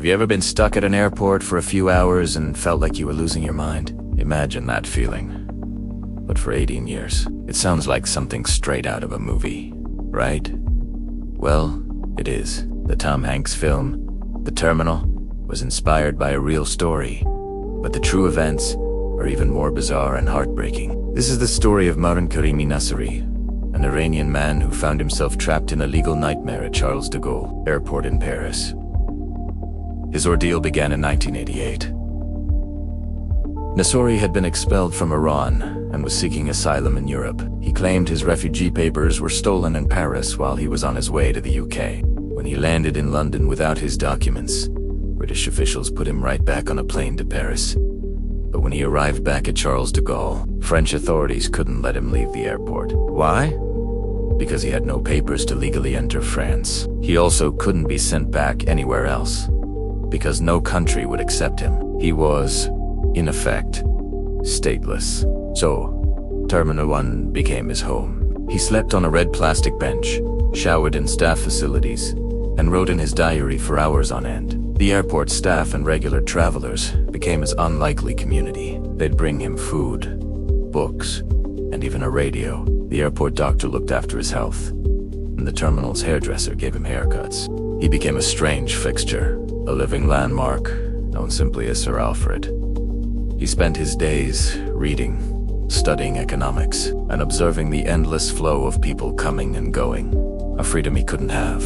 Have you ever been stuck at an airport for a few hours and felt like you were losing your mind? Imagine that feeling. But for 18 years, it sounds like something straight out of a movie, right? Well, it is. The Tom Hanks film, The Terminal, was inspired by a real story, but the true events are even more bizarre and heartbreaking. This is the story of Mehran Karimi Nasseri, an Iranian man who found himself trapped in a legal nightmare at Charles de Gaulle Airport in Paris. His ordeal began in 1988. Nasseri had been expelled from Iran and was seeking asylum in Europe. He claimed his refugee papers were stolen in Paris while he was on his way to the UK. When he landed in London without his documents, British officials put him right back on a plane to Paris. But when he arrived back at Charles de Gaulle, French authorities couldn't let him leave the airport. Why? Because he had no papers to legally enter France. He also couldn't be sent back anywhere else, because no country would accept him. He was, in effect, stateless. So, Terminal 1 became his home. He slept on a red plastic bench, showered in staff facilities, and wrote in his diary for hours on end. The airport staff and regular travelers became his unlikely community. They'd bring him food, books, and even a radio. The airport doctor looked after his health, and the terminal's hairdresser gave him haircuts. He became a strange fixture, a living landmark, known simply as Sir Alfred. He spent his days reading, studying economics, and observing the endless flow of people coming and going, a freedom he couldn't have.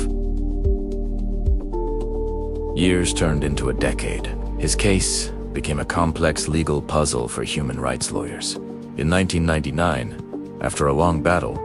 Years turned into a decade. His case became a complex legal puzzle for human rights lawyers. In 1999, after a long battle,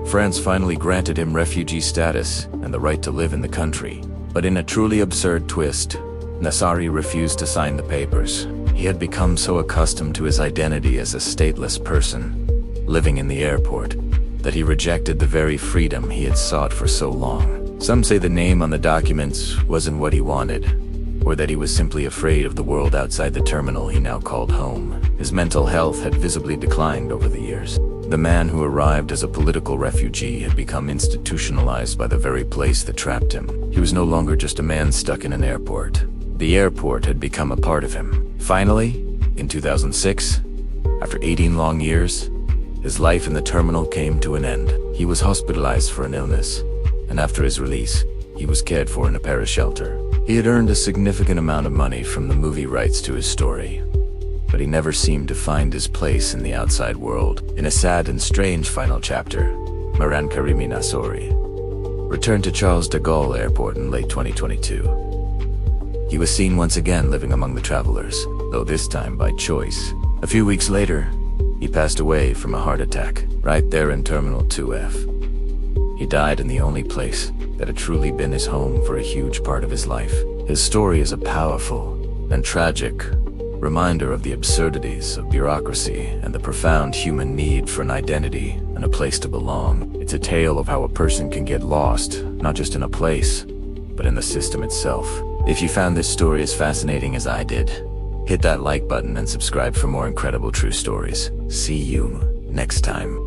France finally granted him refugee status and the right to live in the country. But in a truly absurd twist, Nasseri refused to sign the papers. He had become so accustomed to his identity as a stateless person, living in the airport, that he rejected the very freedom he had sought for so long. Some say the name on the documents wasn't what he wanted, or that he was simply afraid of the world outside the terminal he now called home. His mental health had visibly declined over the years. The man who arrived as a political refugee had become institutionalized by the very place that trapped him. He was no longer just a man stuck in an airport. The airport had become a part of him. Finally, in 2006, after 18 long years, his life in the terminal came to an end. He was hospitalized for an illness, and after his release, he was cared for in a Paris shelter. He had earned a significant amount of money from the movie rights to his story, but he never seemed to find his place in the outside world. In a sad and strange final chapter, Mehran Karimi Nasseri returned to Charles de Gaulle Airport in late 2022. He was seen once again living among the travelers, though this time by choice. A few weeks later, he passed away from a heart attack, right there in Terminal 2F. He died in the only place that had truly been his home for a huge part of his life. His story is a powerful and tragic reminder of the absurdities of bureaucracy and the profound human need for an identity and a place to belong. It's a tale of how a person can get lost, not just in a place, but in the system itself. If you found this story as fascinating as I did, hit that like button and subscribe for more incredible true stories. See you next time.